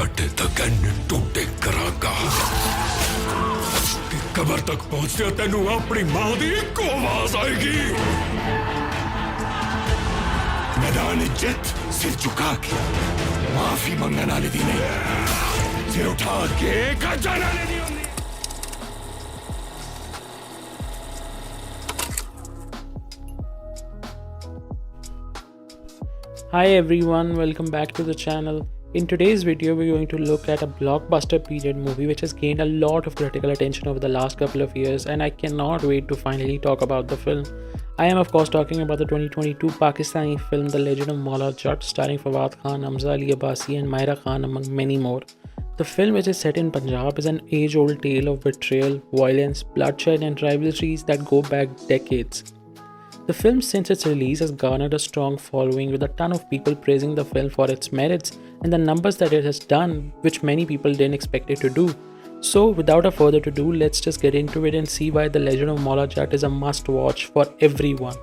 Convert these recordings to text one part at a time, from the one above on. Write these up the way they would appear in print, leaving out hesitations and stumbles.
साढ़े थकन टूटे करांगा कि कबर तक पहुंचते तेनू अपनी मां दी इको आवाज आएगी। मैदान इज्जत सिर झुका के माफी मंगने वाले दी नहीं, सिर उठा के गजा नाले दी होंदी। Hi everyone, welcome back to the channel. In today's video, we're going to look at a blockbuster period movie which has gained a lot of critical attention over the last couple of years, and I cannot wait to finally talk about the film. I am of course talking about the 2022 Pakistani film The Legend of Maula Jatt, starring Faad Khan, Hamza Ali Abbasi and Myra Khan among many more. The film, which is set in Punjab, is an age-old tale of betrayal, violence, bloodshed and rivalries that go back decades. The film, since its release, has garnered a strong following, with a ton of people praising the film for its merits and the numbers that it has done, which many people didn't expect it to do. So without a further ado, let's just get into it and see why The Legend of Maula Jatt is a must-watch for everyone.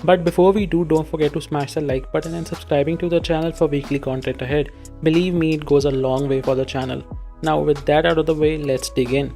But before we do, don't forget to smash the like button and subscribing to the channel for weekly content ahead. Believe me, it goes a long way for the channel. Now with that out of the way, let's dig in.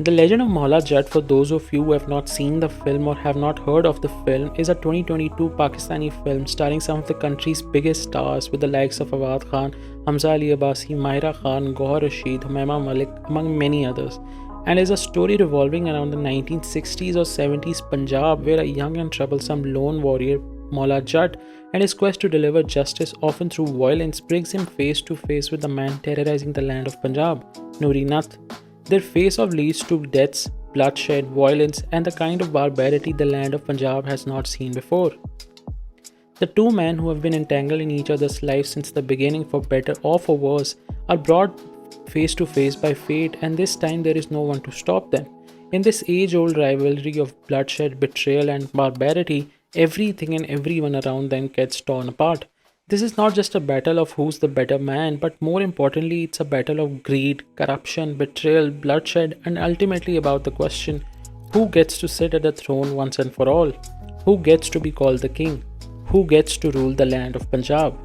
The Legend of Maula Jatt, for those of you who have not seen the film or have not heard of the film, is a 2022 Pakistani film starring some of the country's biggest stars with the likes of Faad Khan, Hamza Ali Abbasi, Myra Khan, Gohar Rashid, Humaima Malik, among many others, and is a story revolving around the 1960s or 70s Punjab, where a young and troublesome lone warrior, Maula Jatt, and his quest to deliver justice, often through violence, brings him face to face with the man terrorizing the land of Punjab, Noori Nath. Their face-off leads to deaths, bloodshed, violence, and the kind of barbarity the land of Punjab has not seen before. The two men, who have been entangled in each other's lives since the beginning, for better or for worse, are brought face to face by fate, and this time there is no one to stop them. In this age-old rivalry of bloodshed, betrayal, and barbarity, everything and everyone around them gets torn apart. This is not just a battle of who's the better man, but more importantly, it's a battle of greed, corruption, betrayal, bloodshed, and ultimately about the question, who gets to sit at the throne once and for all? Who gets to be called the king? Who gets to rule the land of Punjab?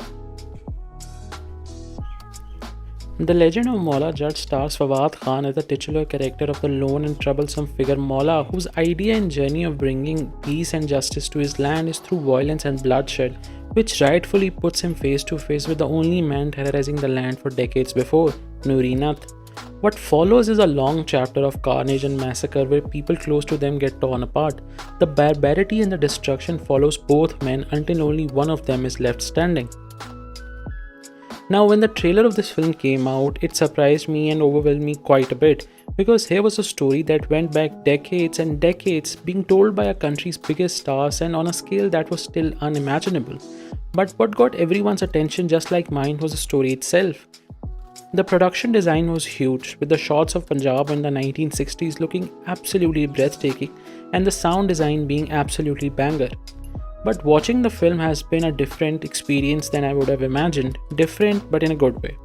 The Legend of Maula Jatt stars Faad Khan as the titular character of the lone and troublesome figure Maula, whose idea and journey of bringing peace and justice to his land is through violence and bloodshed, which rightfully puts him face to face with the only man terrorizing the land for decades before, Noori Nath. What follows is a long chapter of carnage and massacre where people close to them get torn apart. The barbarity and the destruction follows both men until only one of them is left standing. Now, when the trailer of this film came out, it surprised me and overwhelmed me quite a bit, because here was a story that went back decades and decades, being told by a country's biggest stars and on a scale that was still unimaginable. But what got everyone's attention, just like mine, was the story itself. The production design was huge, with the shots of Punjab in the 1960s looking absolutely breathtaking and the sound design being absolutely banger. But watching the film has been a different experience than I would have imagined. Different, but in a good way.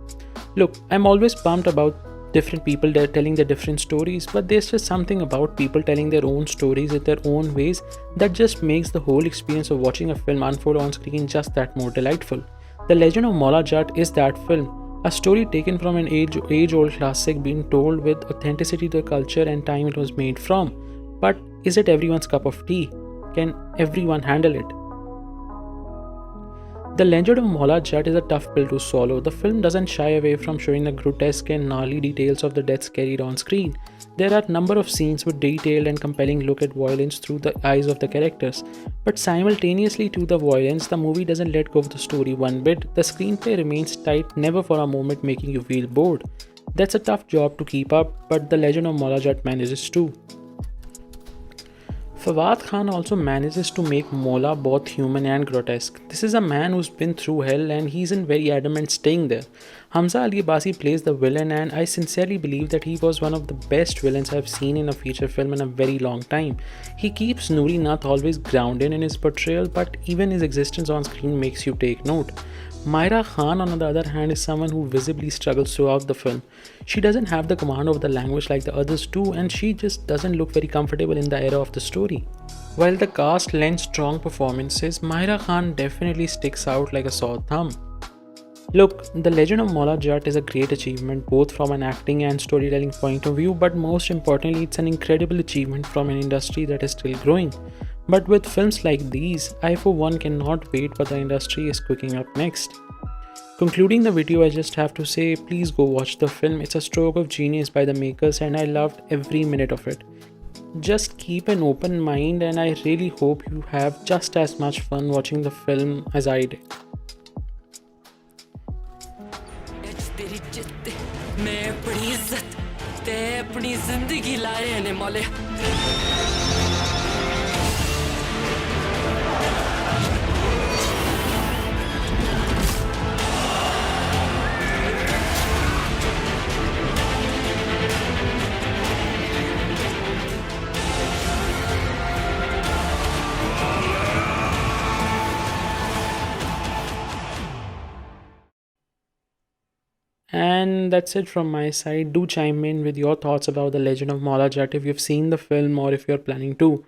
Look, I'm always pumped about different people telling their different stories, but there's just something about people telling their own stories in their own ways that just makes the whole experience of watching a film unfold on screen just that more delightful. The Legend of Maula Jatt is that film, a story taken from an age-old classic being told with authenticity to the culture and time it was made from. But is it everyone's cup of tea? Can everyone handle it? The Legend of Maula Jatt is a tough pill to swallow. The film doesn't shy away from showing the grotesque and gnarly details of the deaths carried on screen. There are a number of scenes with detailed and compelling look at violence through the eyes of the characters. But simultaneously to the violence, the movie doesn't let go of the story one bit. The screenplay remains tight, never for a moment making you feel bored. That's a tough job to keep up, but The Legend of Maula Jatt manages too. Faad Khan also manages to make Maula both human and grotesque. This is a man who's been through hell and he isn't very adamant staying there. Hamza Ali Abbasi plays the villain, and I sincerely believe that he was one of the best villains I've seen in a feature film in a very long time. He keeps Noori Nath always grounded in his portrayal, but even his existence on screen makes you take note. Myra Khan, on the other hand, is someone who visibly struggles throughout the film. She doesn't have the command over the language like the others do, and she just doesn't look very comfortable in the era of the story. While the cast lends strong performances, Myra Khan definitely sticks out like a sore thumb. Look, The Legend of Maula Jatt is a great achievement both from an acting and storytelling point of view, but most importantly, it's an incredible achievement from an industry that is still growing. But with films like these, I for one cannot wait what the industry is cooking up next. Concluding the video, I just have to say, please go watch the film. It's a stroke of genius by the makers and I loved every minute of it. Just keep an open mind and I really hope you have just as much fun watching the film as I did. तेरी जिद्द मैं अपनी इज्जत ते अपनी जिंदगी लाए ने मौले And that's it from my side. Do chime in with your thoughts about The Legend of Maula Jatt if you've seen the film or if you're planning to.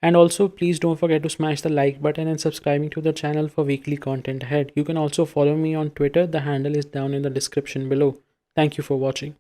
And also, please don't forget to smash the like button and subscribing to the channel for weekly content ahead. You can also follow me on Twitter. The handle is down in the description below. Thank you for watching.